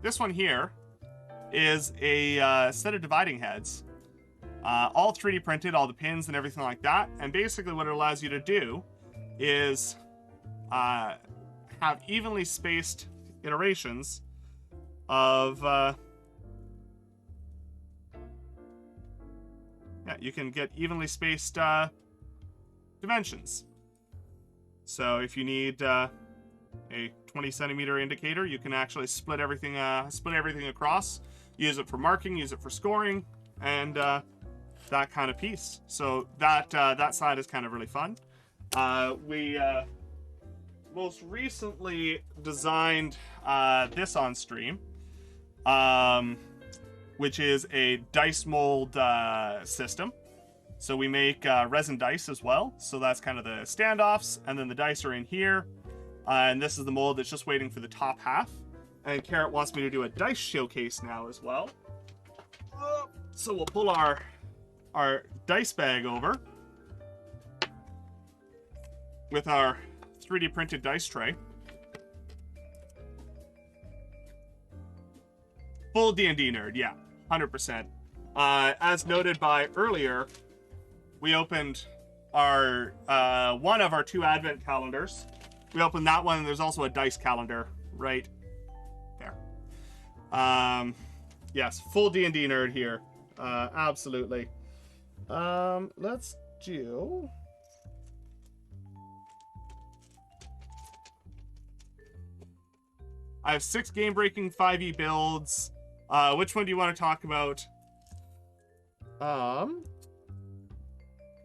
this one here is a set of dividing heads, all 3D printed, all the pins and everything like that. And basically what it allows you to do is have evenly spaced iterations of you can get evenly spaced dimensions. So if you need a 20 centimeter indicator, you can actually split everything across, use it for marking, use it for scoring, and that kind of piece. So that side is kind of really fun. We most recently designed this on stream, which is a dice mold system. So we make resin dice as well. So that's kind of the standoffs, and then the dice are in here. And this is the mold that's just waiting for the top half. And Carrot wants me to do a dice showcase now as well. So we'll pull our dice bag over with our 3D printed dice tray. Full D&D nerd, yeah, 100%. As noted by earlier, we opened our one of our 2 advent calendars. We opened that one, and there's also a dice calendar right there. Yes, full D&D nerd here. Absolutely. Let's do... I have 6 game-breaking 5e builds. Which one do you want to talk about?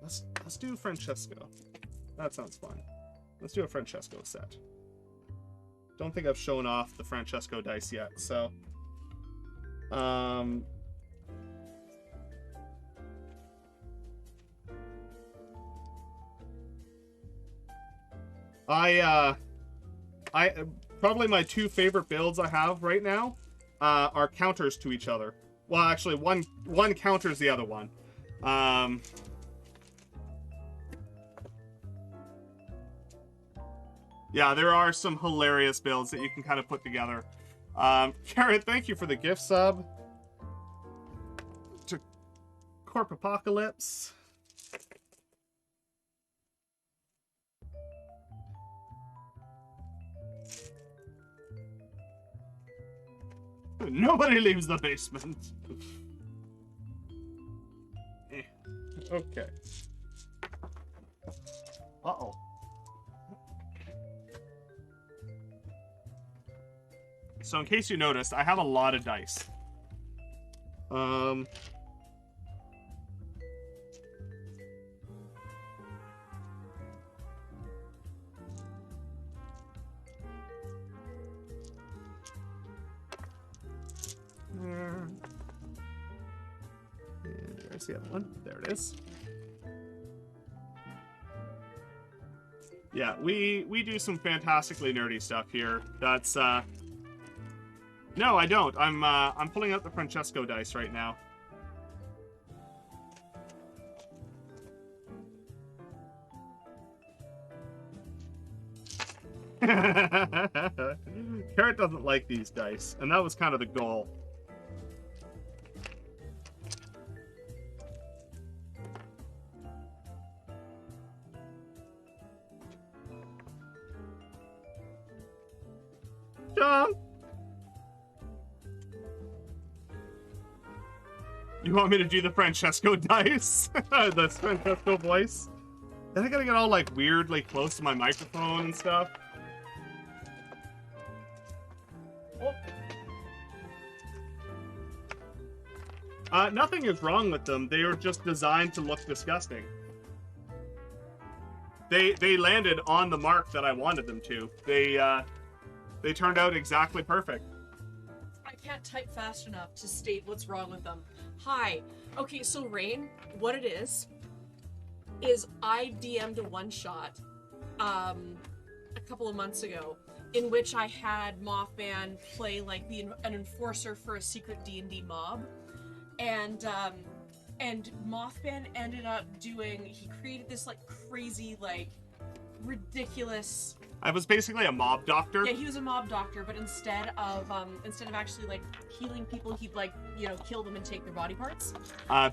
Let's do Francesco. That sounds fun. Let's do a Francesco set. Don't think I've shown off the Francesco dice yet, so I probably my 2 favorite builds I have right now are counters to each other. Well, actually, one counters the other one. Yeah, there are some hilarious builds that you can kind of put together. Karen, thank you for the gift sub to Corp Apocalypse. Nobody leaves the basement. Okay. Uh-oh. So in case you noticed, I have a lot of dice. There's the other one. There it is. Yeah, we do some fantastically nerdy stuff here. That's no, I don't. I'm pulling out the Francesco dice right now. Carrot doesn't like these dice, and that was kind of the goal. Jump! You want me to do the Francesco dice? The Francesco voice? I think I gotta get all like weirdly close to my microphone and stuff. Oh. Nothing is wrong with them. They are just designed to look disgusting. They landed on the mark that I wanted them to. They turned out exactly perfect. I can't type fast enough to state what's wrong with them. Hi. Okay, so Rain, what it is I DM'd a one-shot a couple of months ago in which I had Mothman play like an enforcer for a secret D&D mob. And Mothman ended up he created this like crazy, like ridiculous I was basically a mob doctor. Yeah, he was a mob doctor, but instead of actually like healing people, he'd like, you know, kill them and take their body parts.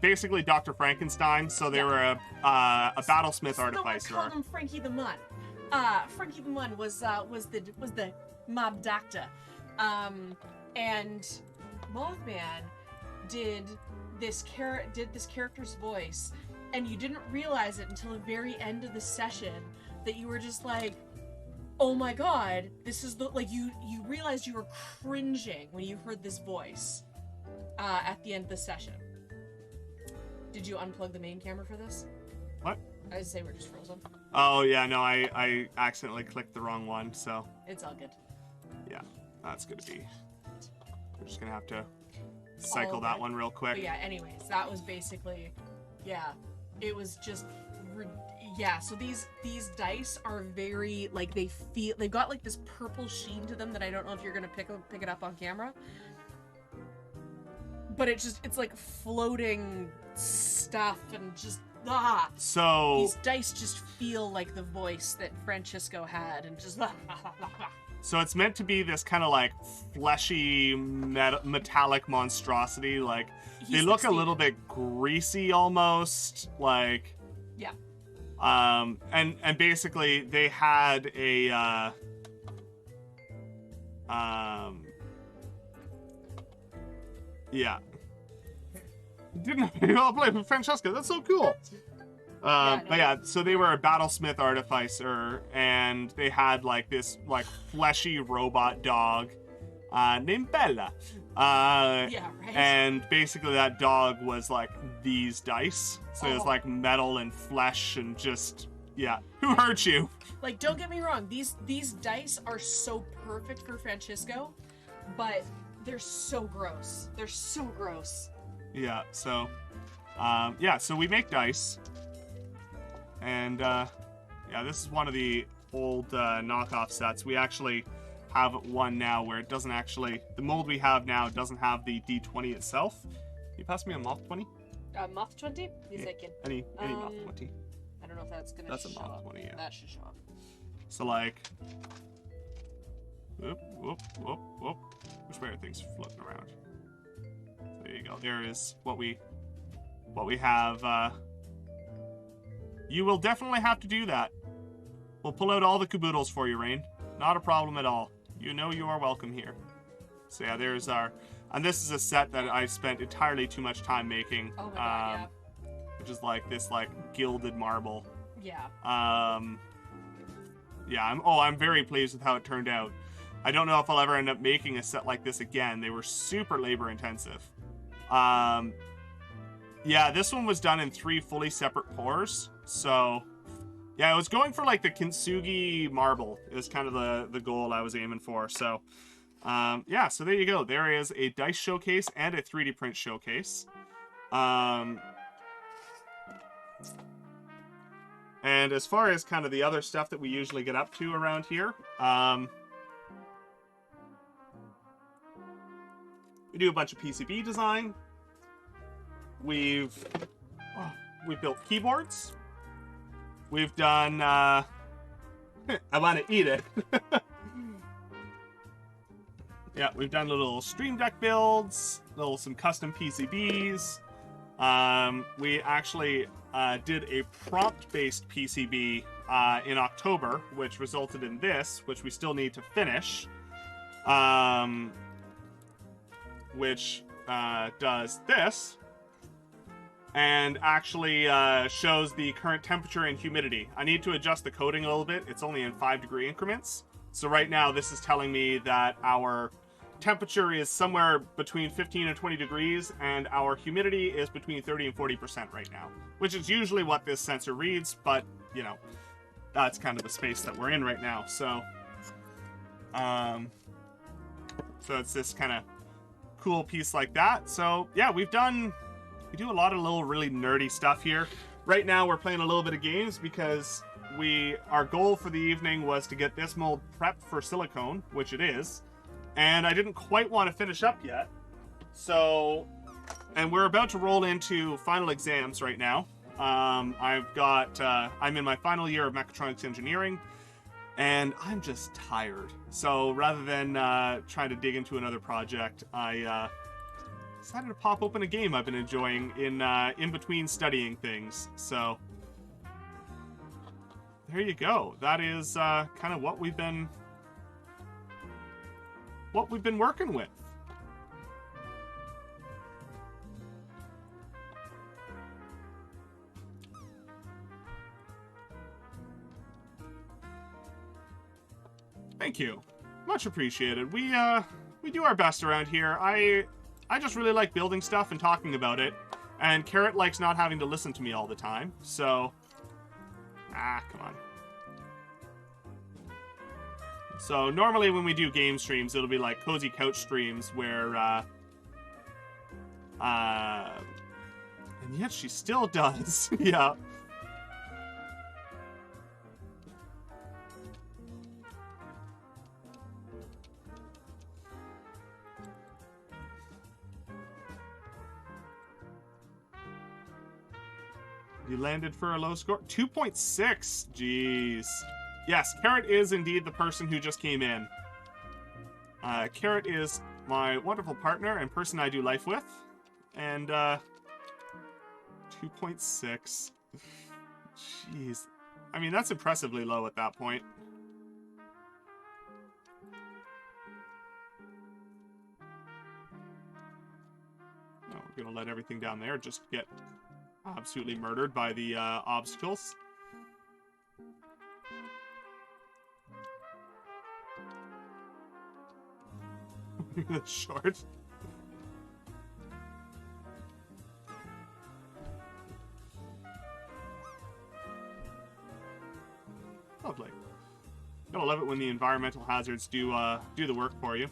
Basically Dr. Frankenstein. So they were a battlesmith artificer. No, I called him Frankie the Mun. Frankie the Mun was the mob doctor, and Mothman did this character's voice, and you didn't realize it until the very end of the session that you were just like, oh my god, this is the, like, you realized you were cringing when you heard this voice at the end of the session. Did you unplug the main camera for this? What? I just say we're just frozen. Oh yeah, no, I accidentally clicked the wrong one, so. It's all good. Yeah, that's gonna be. We're just gonna have to cycle that one real quick. But yeah, anyways, that was basically, yeah, it was just, yeah. So these dice are very, like, they've got like this purple sheen to them that I don't know if you're gonna pick it up on camera. But it's like floating stuff and just So these dice just feel like the voice that Francisco had and just So it's meant to be this kind of like fleshy metallic monstrosity. Like they look a little bit greasy almost. Like yeah. And basically they had a yeah. Didn't I'll play with Francesca. That's so cool. But yeah, so they were a battlesmith artificer, and they had like this like fleshy robot dog named Bella. Yeah, right. And basically that dog was like these dice. So it was like metal and flesh and just, yeah. Who hurt you? Like, don't get me wrong, these dice are so perfect for Francisco, but they're so gross. They're so gross. Yeah, so so we make dice. And yeah, this is one of the old knockoff sets. We actually have one now where it doesn't actually, the mold we have now doesn't have the D20 itself. Can you pass me a Moth 20? Moth 20? Yes, I can. Any Moth 20? I don't know if that's gonna That's a show Moth up. 20, yeah. That should show up. So like, whoop, whoop, whoop, whoop. Which way are things floating around? So there you go. There is what we have. You will definitely have to do that. We'll pull out all the caboodles for you, Rain. Not a problem at all. You know you are welcome here. So yeah, there's our... And this is a set that I spent entirely too much time making. Oh my god, yeah. Which is like this like gilded marble. Yeah. Yeah, I'm very pleased with how it turned out. I don't know if I'll ever end up making a set like this again. They were super labor intensive. Yeah, this one was done in 3 fully separate pours. So, yeah, I was going for like the Kintsugi marble. It was kind of the goal I was aiming for. So, yeah, so there you go. There is a dice showcase and a 3D print showcase. And as far as kind of the other stuff that we usually get up to around here, we do a bunch of PCB design. We built keyboards. We've done, I want to eat it. Yeah, we've done little Stream Deck builds, some custom PCBs. We actually did a prompt-based PCB in October, which resulted in this, which we still need to finish. Which does this. And actually shows the current temperature and humidity. I need to adjust the coding a little bit. It's only in 5-degree increments. So right now this is telling me that our temperature is somewhere between 15 and 20 degrees, and our humidity is between 30 and 40% right now, which is usually what this sensor reads, but, you know, that's kind of the space that we're in right now. So, so it's this kind of cool piece like that. So, yeah, we do a lot of little really nerdy stuff here. Right now we're playing a little bit of games because our goal for the evening was to get this mold prepped for silicone, which it is, and I didn't quite want to finish up yet. So, and we're about to roll into final exams right now. I'm in my final year of mechatronics engineering, and I'm just tired. So rather than trying to dig into another project, I decided to pop open a game I've been enjoying in between studying things. So there you go. That is kind of what we've been working with. Thank you. Much appreciated. We do our best around here. I just really like building stuff and talking about it. And Carrot likes not having to listen to me all the time. So come on. So normally when we do game streams, it'll be like cozy couch streams where and yet she still does. Yeah. You landed for a low score? 2.6. Jeez. Yes, Carrot is indeed the person who just came in. Carrot is my wonderful partner and person I do life with. And 2.6. Jeez. I mean, that's impressively low at that point. Oh, we're gonna let everything down there just get absolutely murdered by the obstacles. That's short. Lovely. Gotta love it when the environmental hazards do the work for you.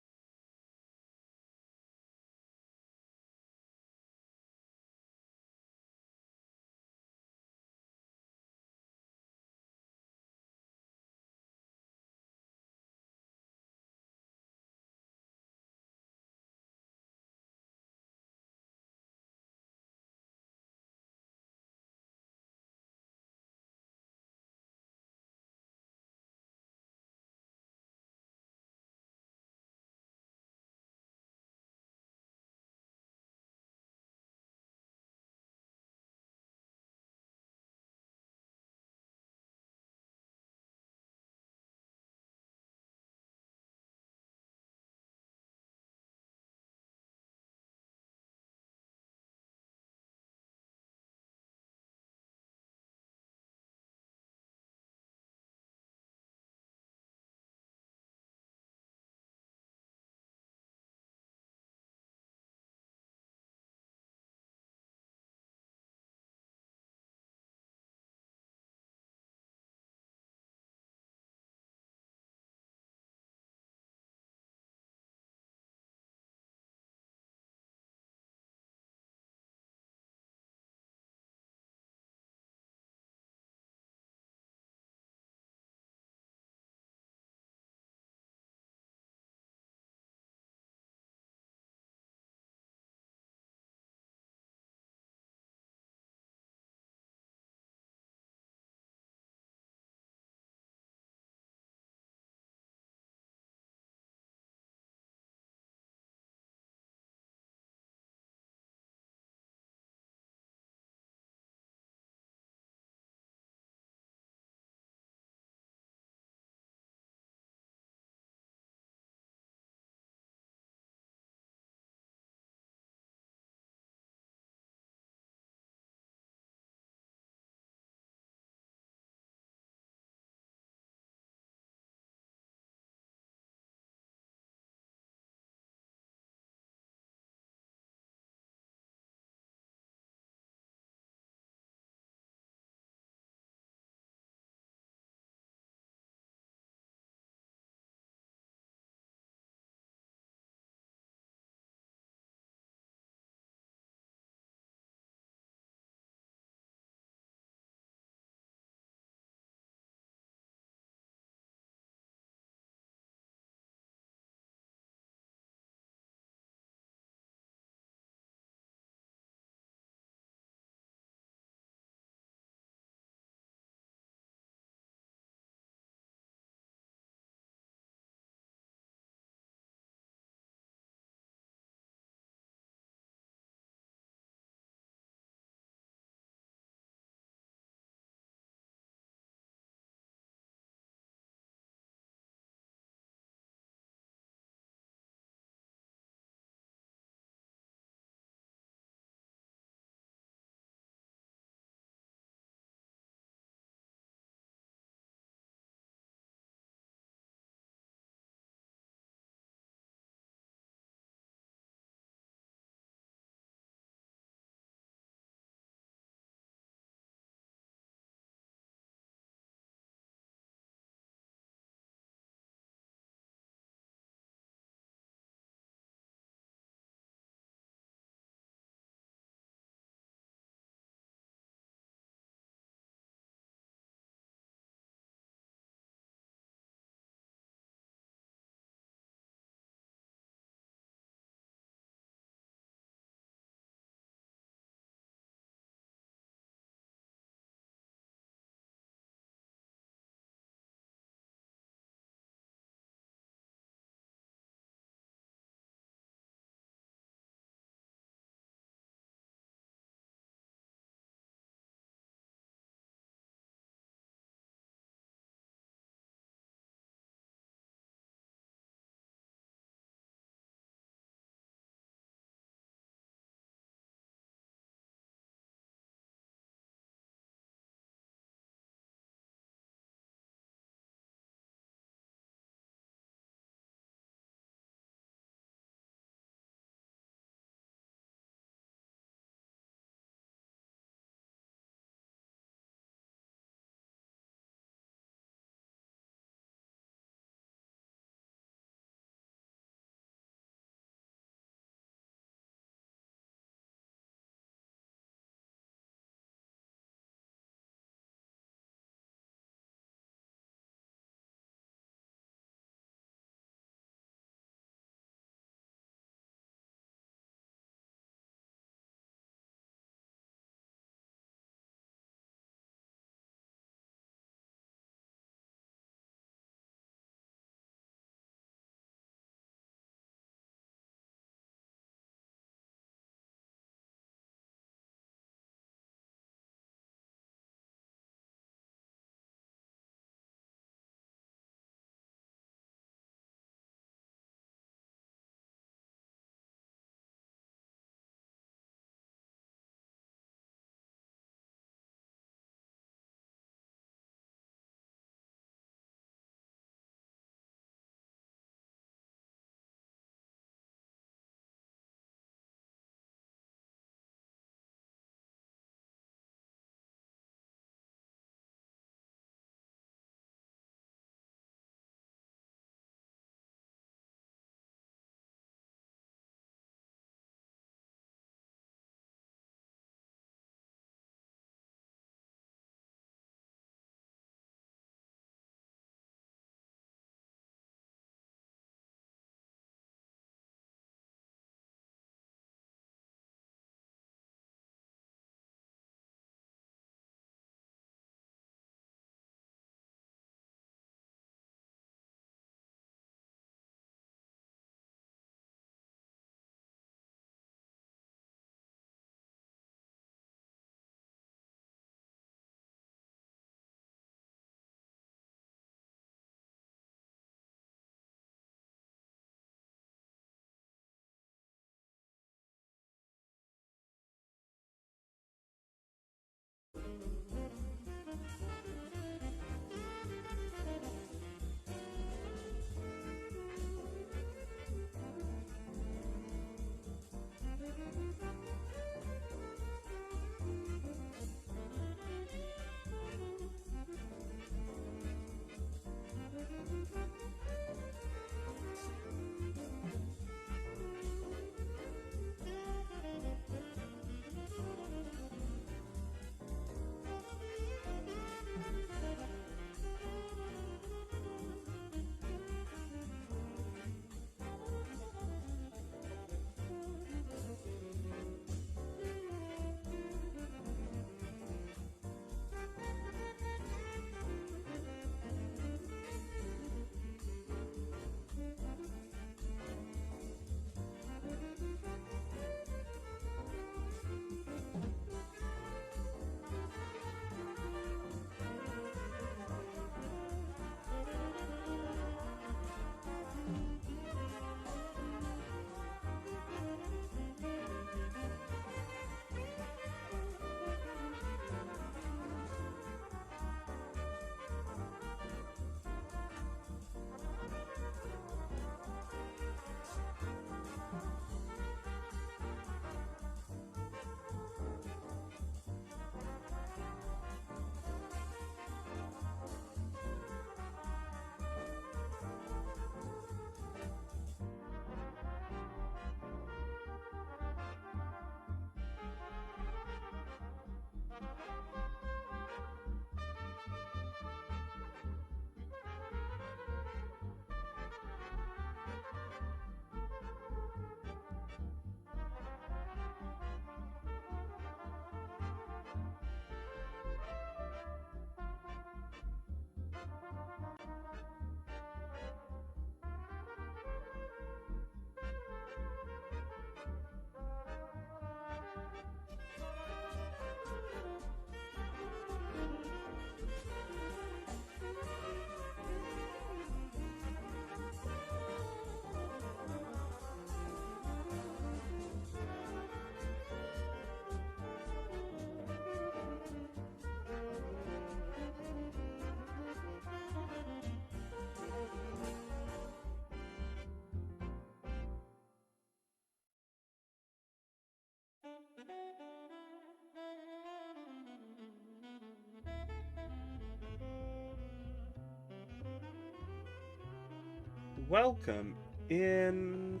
welcome in.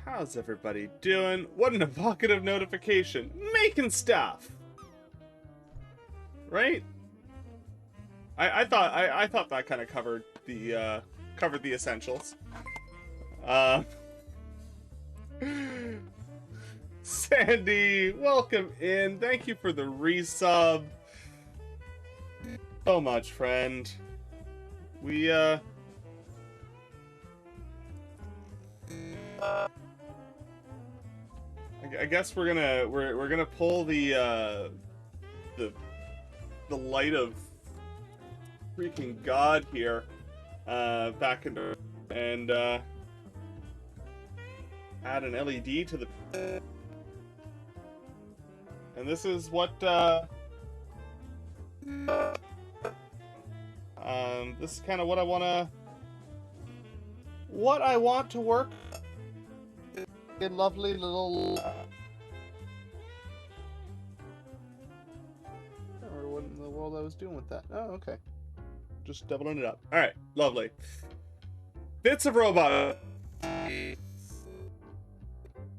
How's everybody doing? What an evocative notification. Making stuff. Right? I thought that kind of covered the essentials. Sandy, welcome in. Thank you for the resub. So much, friend. We I guess we're gonna pull the light of freaking God here back into and add an LED to the, and this is what this is kind of what I want to work. A lovely little. I don't remember what in the world I was doing with that. Oh, okay. Just doubling it up. All right, lovely. Bits of robot. It's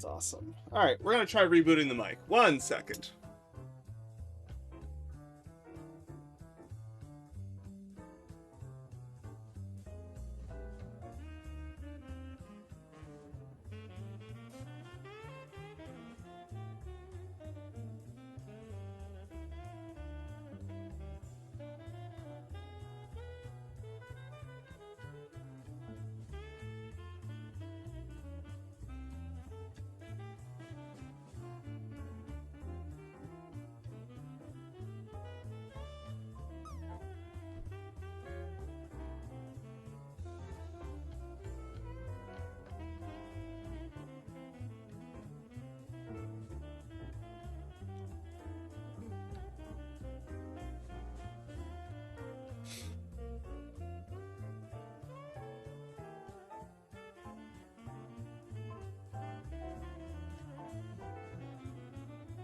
awesome. All right, we're gonna try rebooting the mic. 1 second.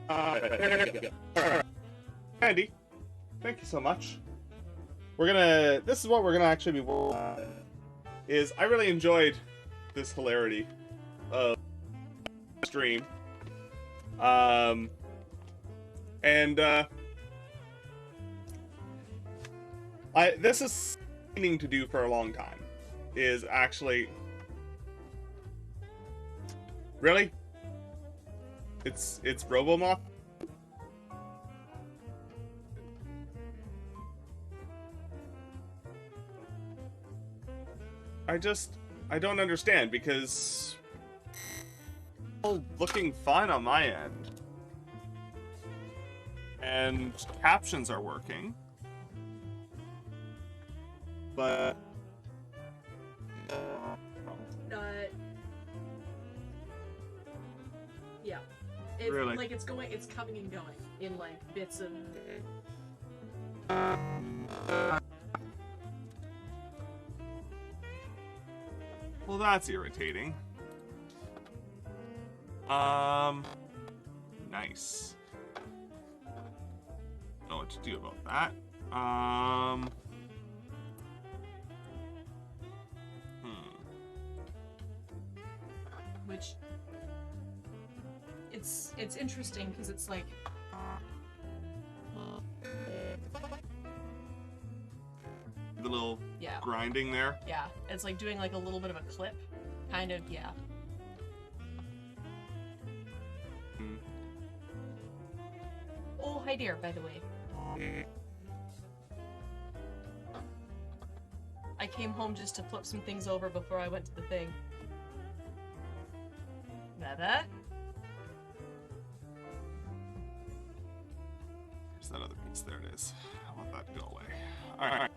There we go. Alright. Andy, thank you so much. This is what we're gonna actually be working on, is I really enjoyed this hilarity of stream. This is meaning to do for a long time, is actually... Really? It's Robomoth? I don't understand, because all looking fine on my end. And captions are working. But yeah. It's really? Like it's coming and going in like bits of. Well, that's irritating. Nice. Don't know what to do about that. Which it's interesting because it's like The little grinding there. Yeah, it's like doing like a little bit of a clip, kind of. Yeah. Oh, hi dear, by the way. I came home just to flip some things over before I went to the thing. Meta? There's that other piece. There it is. I want that to go away. Alright.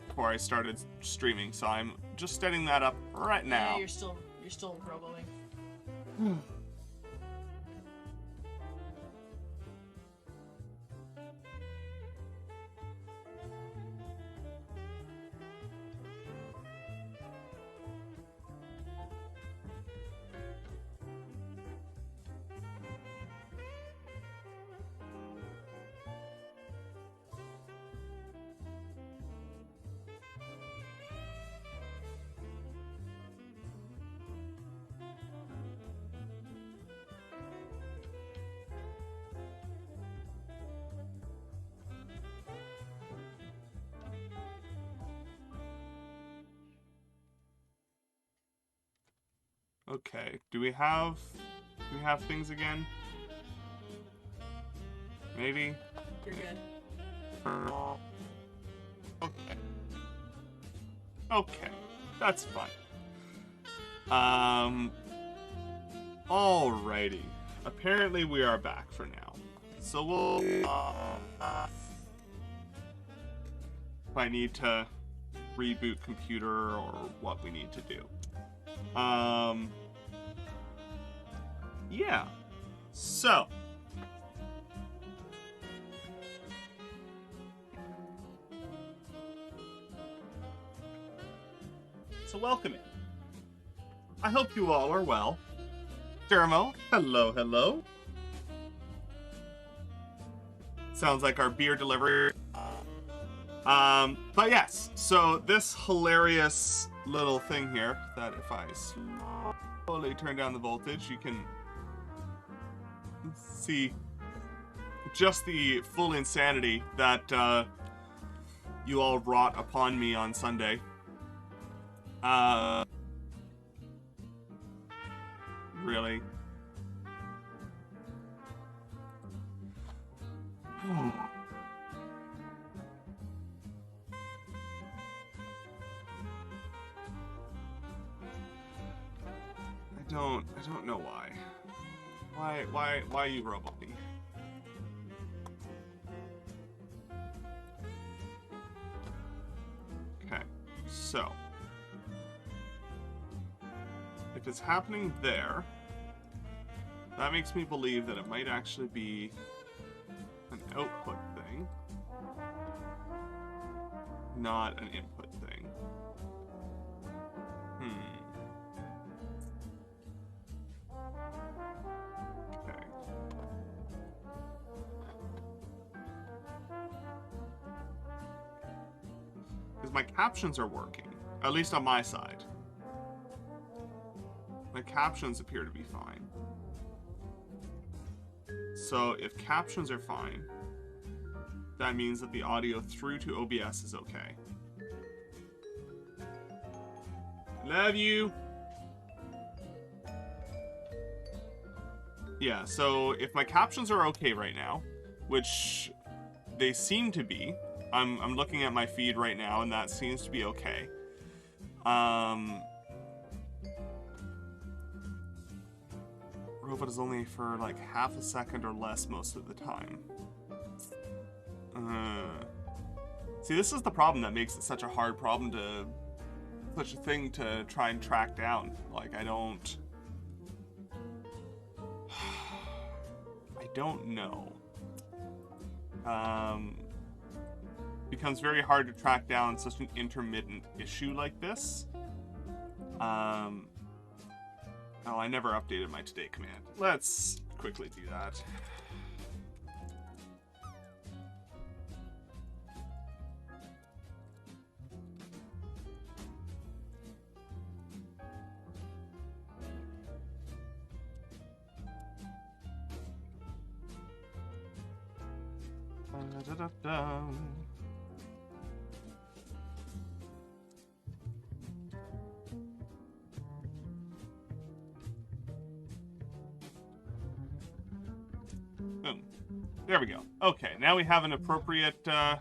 Before I started streaming, so I'm just setting that up right now. Yeah, you're still roboing. Okay. Do we have things again? Maybe? You're good. Okay. Okay. That's fine. Alrighty. Apparently we are back for now. So we'll... if I need to reboot computer or what we need to do. Yeah. So... So welcome in. I hope you all are well. Dermo, hello, hello. Sounds like our beer delivery. But yes, so this hilarious little thing here, that if I slowly turn down the voltage, you can see just the full insanity that you all wrought upon me on Sunday. Really? I don't know why. Why you robot me? Okay, so if it's happening there, that makes me believe that it might actually be an output thing, not an input thing. Okay. Because my captions are working, at least on my side. My captions appear to be fine. So if captions are fine, that means that the audio through to OBS is okay. Love you! Yeah, so if my captions are okay right now, which they seem to be, I'm looking at my feed right now and that seems to be okay. Robot is only for like half a second or less most of the time. See, this is the problem that makes it such a hard problem to... such a thing to try and track down. Like, I don't know. Becomes very hard to track down such an intermittent issue like this. Oh, I never updated my today command. Let's quickly do that. Da-da-da-da. Boom. There we go. Okay, now we have an appropriate, yeah,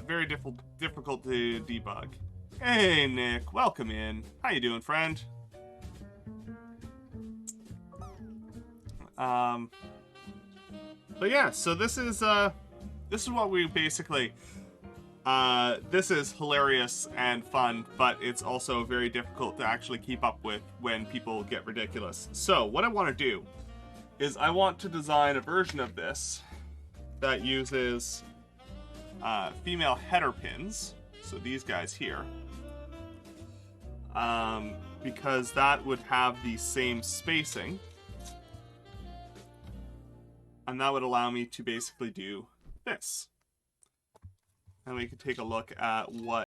very difficult to debug. Hey, Nick, welcome in. How you doing, friend? But yeah, so this is what we basically, this is hilarious and fun, but it's also very difficult to actually keep up with when people get ridiculous. So what I want to do is I want to design a version of this that uses female header pins, so these guys here, because that would have the same spacing, and that would allow me to basically do this. And we can take a look at what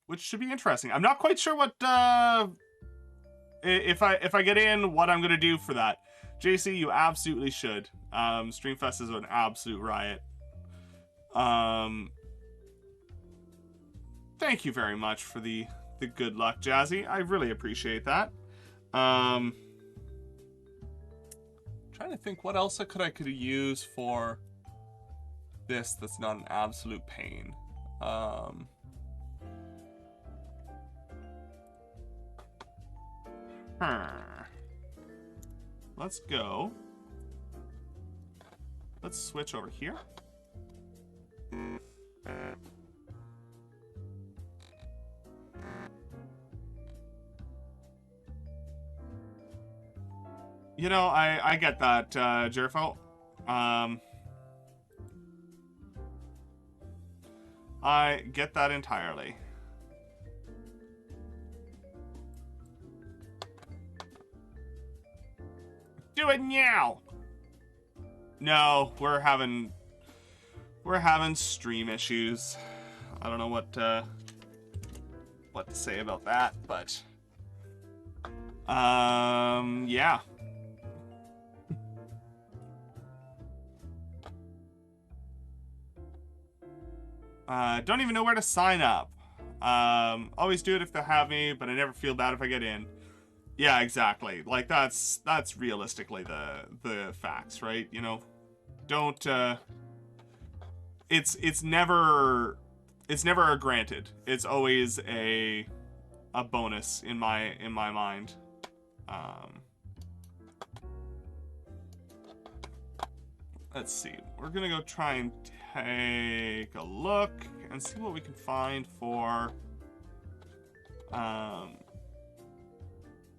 which should be interesting. I'm not quite sure what if I get in, what I'm gonna do for that. JC, you absolutely should. Streamfest is an absolute riot. Thank you very much for the good luck, Jazzy. I really appreciate that. Trying to think what else I could use for this that's not an absolute pain. Let's go. Let's switch over here. You know, I get that, Jerfo. I get that entirely. Do it now. No, we're having stream issues. I don't know what to say about that, but yeah. Don't even know where to sign up. Always do it if they have me, but I never feel bad if I get in. Yeah, exactly. Like that's realistically the facts, right? You know, don't. It's never a granted. It's always a bonus in my mind. Let's see. We're gonna go try and take a look and see what we can find for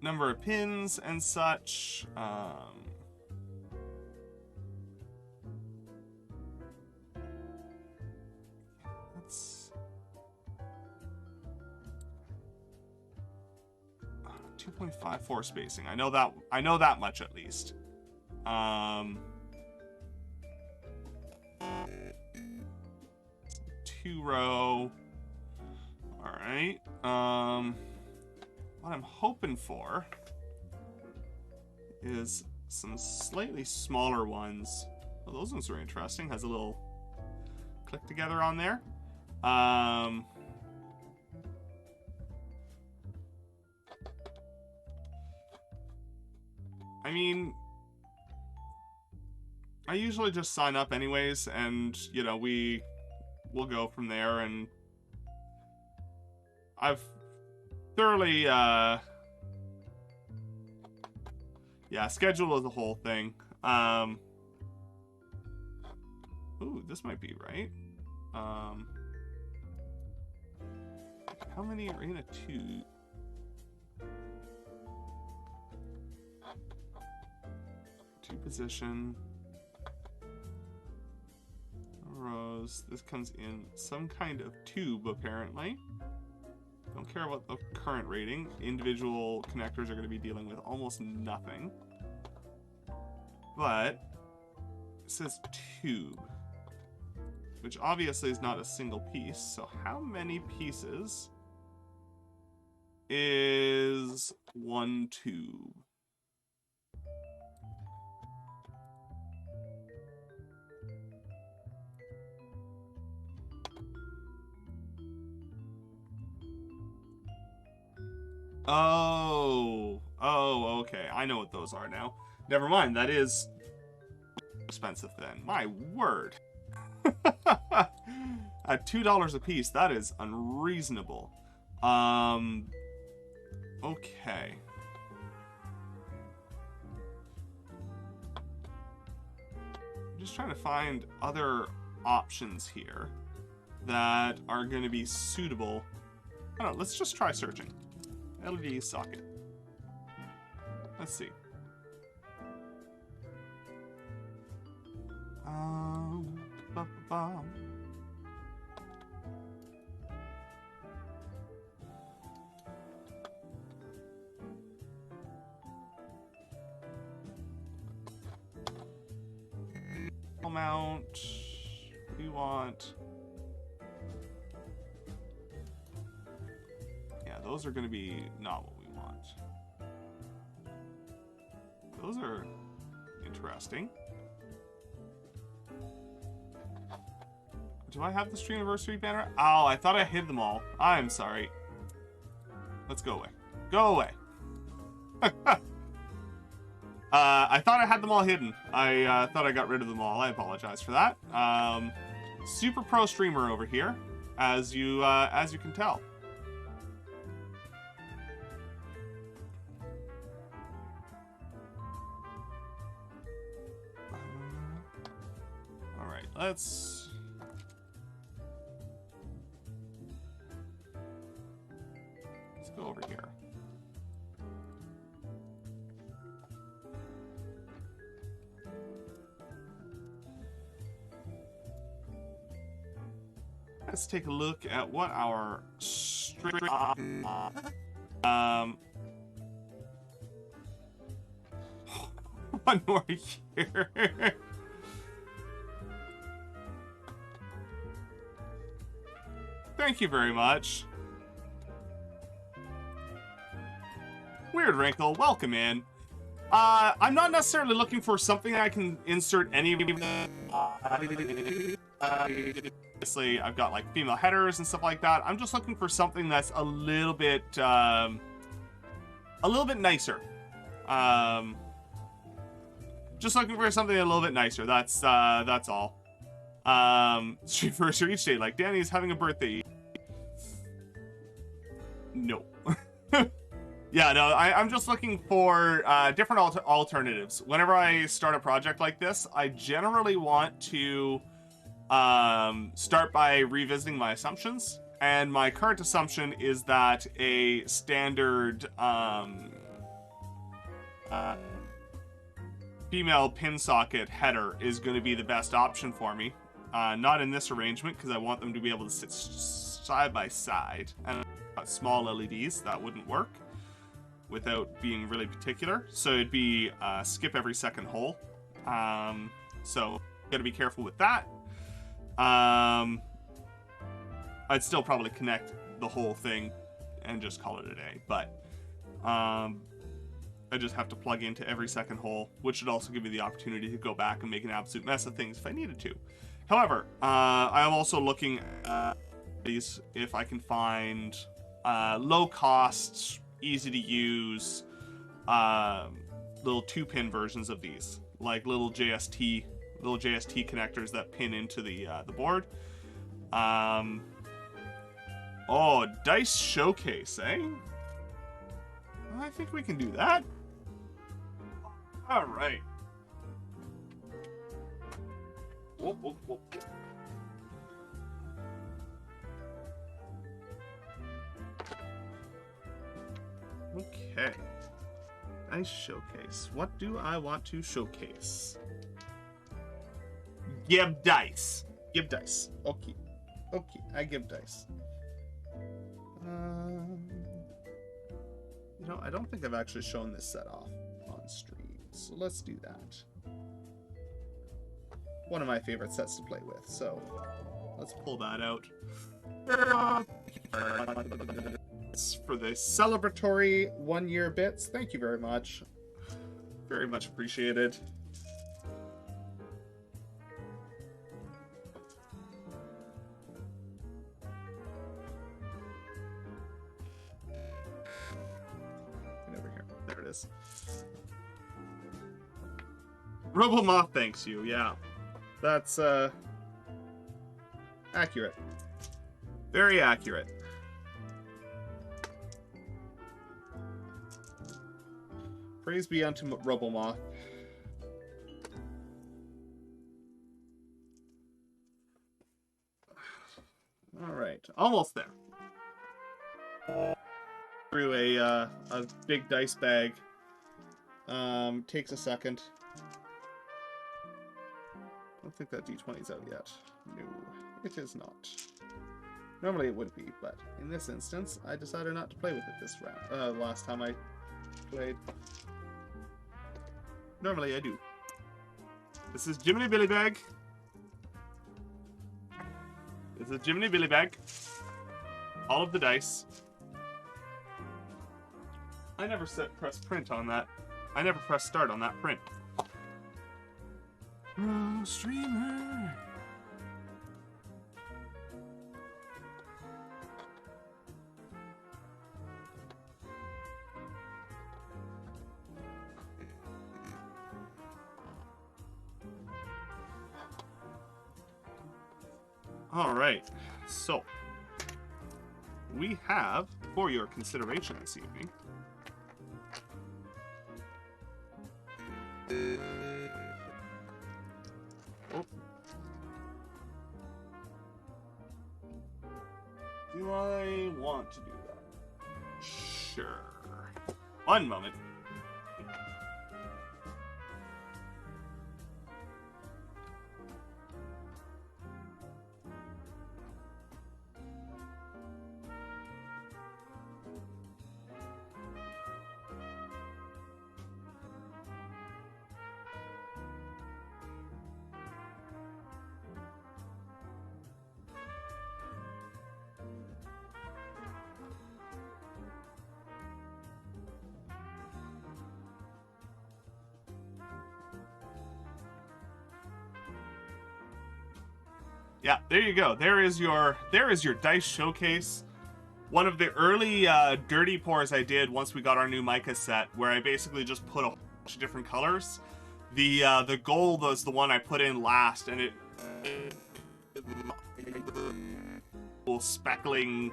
number of pins and such. Let's 2.54 spacing. I know that much at least. 2-row. All right. What I'm hoping for is some slightly smaller ones. Oh, those ones are interesting. Has a little click together on there. I mean, I usually just sign up anyways, and you know, we'll go from there. And I've thoroughly yeah, schedule is a whole thing. Ooh, this might be right. How many are in a two position rows? This comes in some kind of tube apparently. Don't care about the current rating. Individual connectors are going to be dealing with almost nothing. But it says tube, which obviously is not a single piece. So how many pieces is one tube? Oh, okay. I know what those are now. Never mind. That is expensive then. My word. At $2 a piece, that is unreasonable. Okay. I'm just trying to find other options here that are going to be suitable. I don't know, let's just try searching. LED socket. Let's see. Mount. We want those are going to be not what we want. Those are interesting. Do I have the stream anniversary banner? Oh, I thought I hid them all. I'm sorry. Let's go away. Go away. I thought I had them all hidden. I thought I got rid of them all. I apologize for that. Super pro streamer over here, as you can tell. All right, let's go over here. Let's take a look at what our one more year. Thank you very much. Weird Wrinkle, welcome in. I'm not necessarily looking for something I can insert any of obviously, I've got like female headers and stuff like that. I'm just looking for something that's a little bit nicer. Just looking for something a little bit nicer. That's all. Street first each day, like Danny's having a birthday. No. Yeah, no, I'm just looking for different alternatives. Whenever I start a project like this, I generally want to start by revisiting my assumptions. And my current assumption is that a standard female pin socket header is going to be the best option for me. Not in this arrangement, because I want them to be able to sit side by side. And small LEDs, that wouldn't work without being really particular. So it'd be skip every second hole. So gotta be careful with that. I'd still probably connect the whole thing and just call it a day, but I just have to plug into every second hole, which would also give me the opportunity to go back and make an absolute mess of things if I needed to. However, I am also looking at these if I can find low cost, easy to use little 2-pin versions of these, like little JST connectors that pin into the board. Oh, dice showcase, eh? I think we can do that. All right. Whoop, whoop, whoop. Okay. Dice showcase. What do I want to showcase? Give dice. Give dice. Okay. Okay, I give dice. You know, I don't think I've actually shown this set off on stream, so let's do that. One of my favorite sets to play with, so let's pull that out. For the celebratory 1-year bits, thank you very much. Very much appreciated. Robomoth thanks you, yeah. That's, accurate. Very accurate. Praise be unto Robomoth. Alright, almost there. Through a big dice bag. Takes a second. I don't think that D20's out yet. No, it is not. Normally it would be, but in this instance, I decided not to play with it this round. Last time I played. Normally I do. This is Jiminy Billy Bag. This is Jiminy Billy Bag. All of the dice. I never press print on that. I never press start on that print. Pro streamer. All right, so we have for your consideration this evening oh. Do I want to do that? Sure. One moment. Yeah, there you go. There is your dice showcase. One of the early dirty pours I did once we got our new mica set, where I basically just put a whole bunch of different colors. The gold was the one I put in last, and it speckling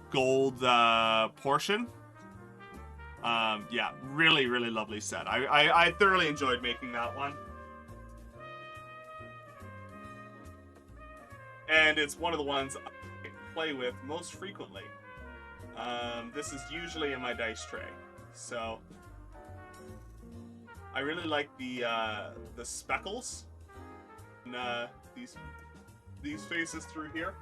gold portion. Yeah, really, really lovely set. I thoroughly enjoyed making that one. And it's one of the ones I play with most frequently. This is usually in my dice tray. So I really like the speckles and these faces through here.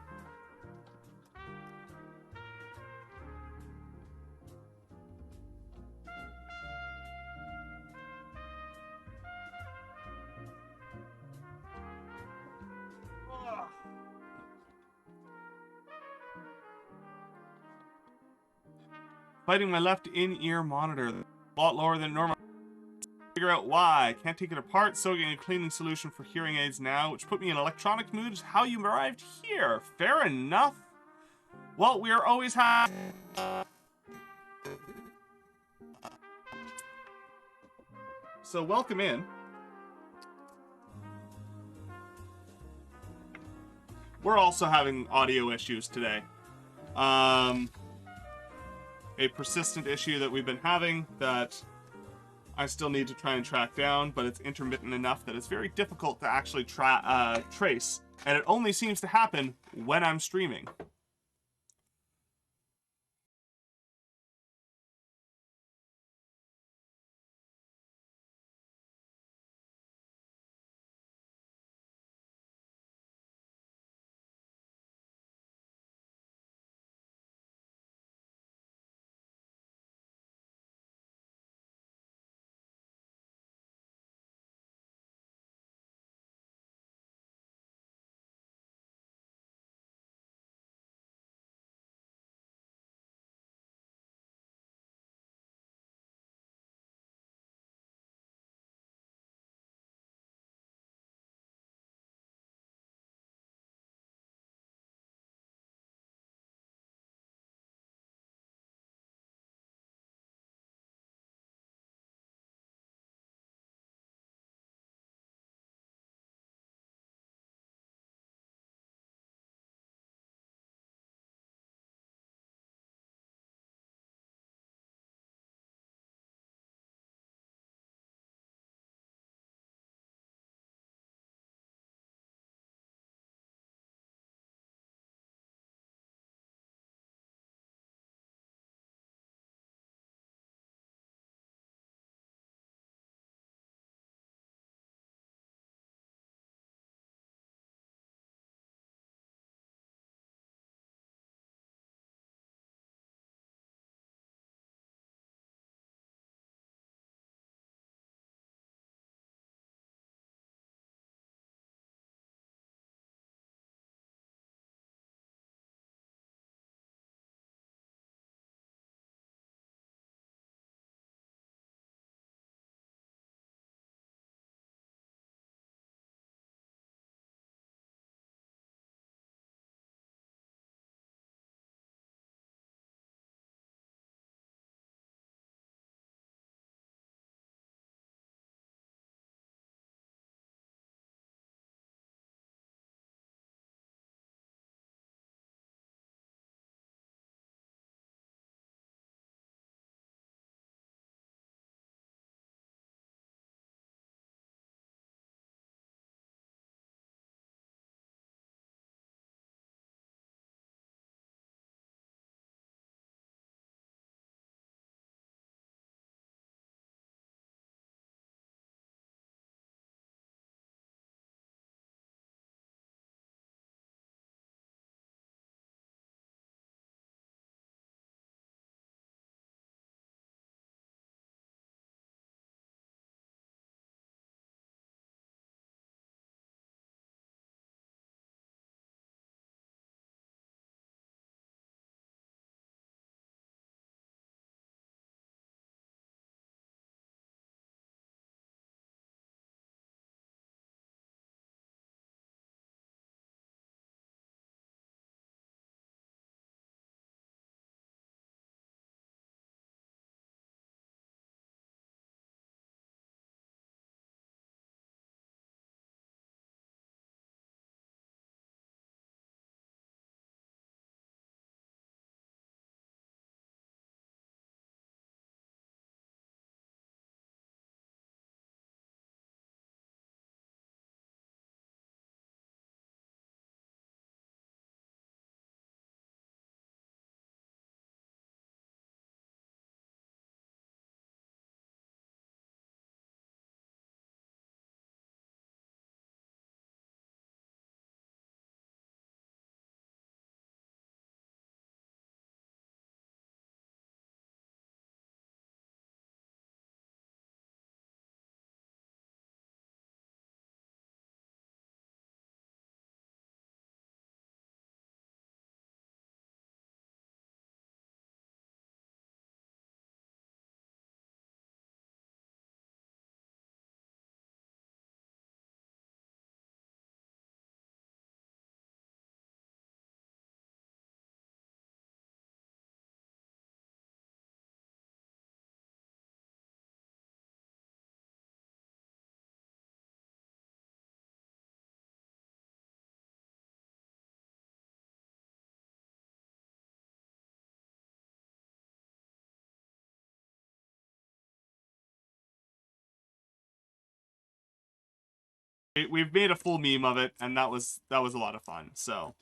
Fighting my left in-ear monitor, a lot lower than normal. Figure out why. Can't take it apart, so getting a cleaning solution for hearing aids now, which put me in electronic mood is how you arrived here. Fair enough. Well, we are always happy. So welcome in. We're also having audio issues today. A persistent issue that we've been having that I still need to try and track down, but it's intermittent enough that it's very difficult to actually trace, and it only seems to happen when I'm streaming. we've made a full meme of it, and that was a lot of fun. So,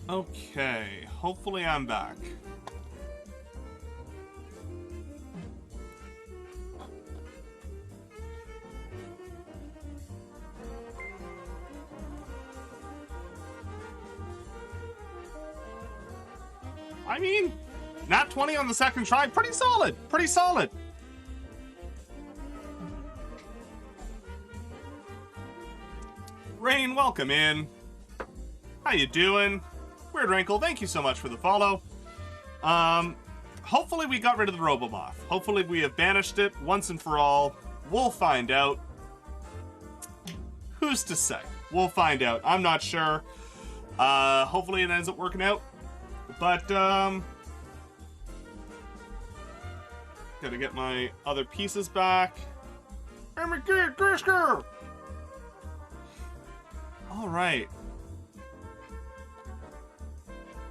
okay, hopefully I'm back. I mean, nat 20 on the second try, pretty solid, pretty solid. Rain, welcome in. How you doing? Weird Wrinkle, thank you so much for the follow. Hopefully we got rid of the Robomoth. Hopefully we have banished it once and for all. We'll find out. Who's to say? We'll find out. I'm not sure. Hopefully it ends up working out. But, gotta get my other pieces back. Alright.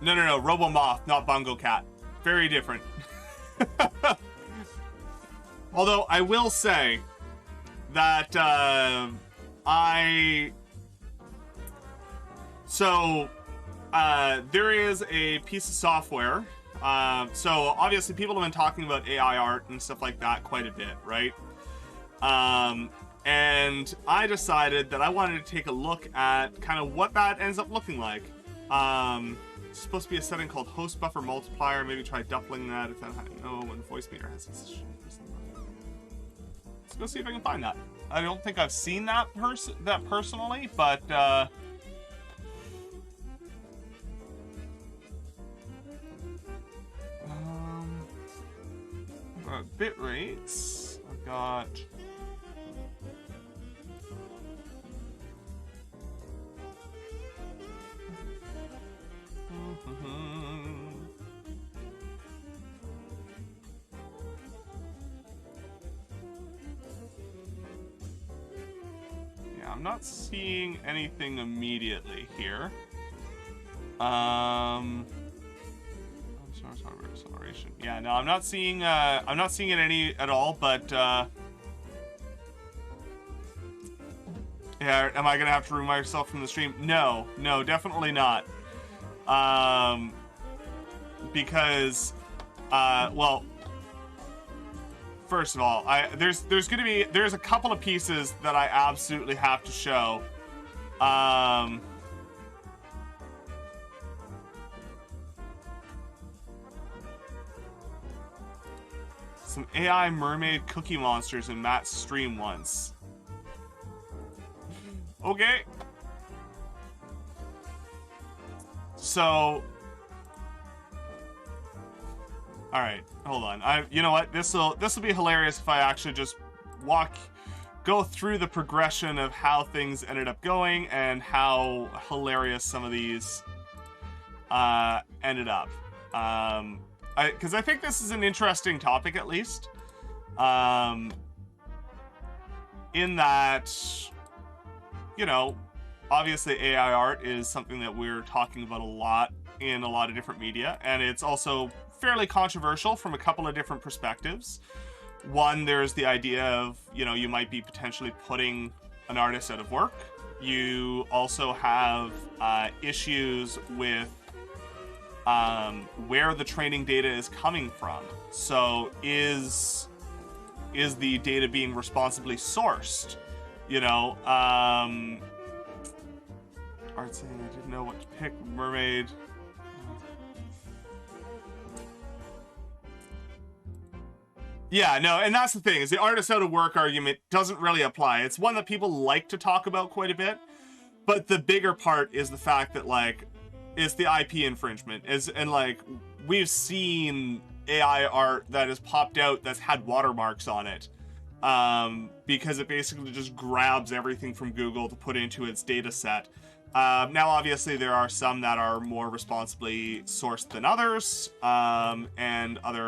No, Robomoth, not Bongo Cat. Very different. Although, I will say that, there is a piece of software. So obviously people have been talking about AI art and stuff like that quite a bit, right? And I decided that I wanted to take a look at kind of what that ends up looking like. It's supposed to be a setting called host buffer multiplier. Maybe try doubling that if that when voice meter has this. Let's go see if I can find that. I don't think I've seen that personally, but I've got bit rates. I've got I'm not seeing anything immediately here. Acceleration. Yeah, no, I'm not seeing it any at all, but yeah, am I gonna have to remove myself from the stream? No, definitely not. Because well, first of all, there's a couple of pieces that I absolutely have to show. Some AI mermaid cookie monsters in Matt's stream once. Okay. So, all right, hold on. You know what? This will be hilarious if I actually just go through the progression of how things ended up going and how hilarious some of these ended up. Because I think this is an interesting topic, at least. In that, you know, obviously AI art is something that we're talking about a lot in a lot of different media, and it's also fairly controversial from a couple of different perspectives. One, there's the idea of, you know, you might be potentially putting an artist out of work. You also have issues with where the training data is coming from. So is the data being responsibly sourced? You know, Art saying I didn't know what to pick. Mermaid. Yeah, no, and that's the thing, is the artist out of work argument doesn't really apply. It's one that people like to talk about quite a bit, but the bigger part is the fact that, like, it's the IP infringement. And, like, we've seen AI art that has popped out that's had watermarks on it, because it basically just grabs everything from Google to put into its data set. Now, obviously, there are some that are more responsibly sourced than others, and other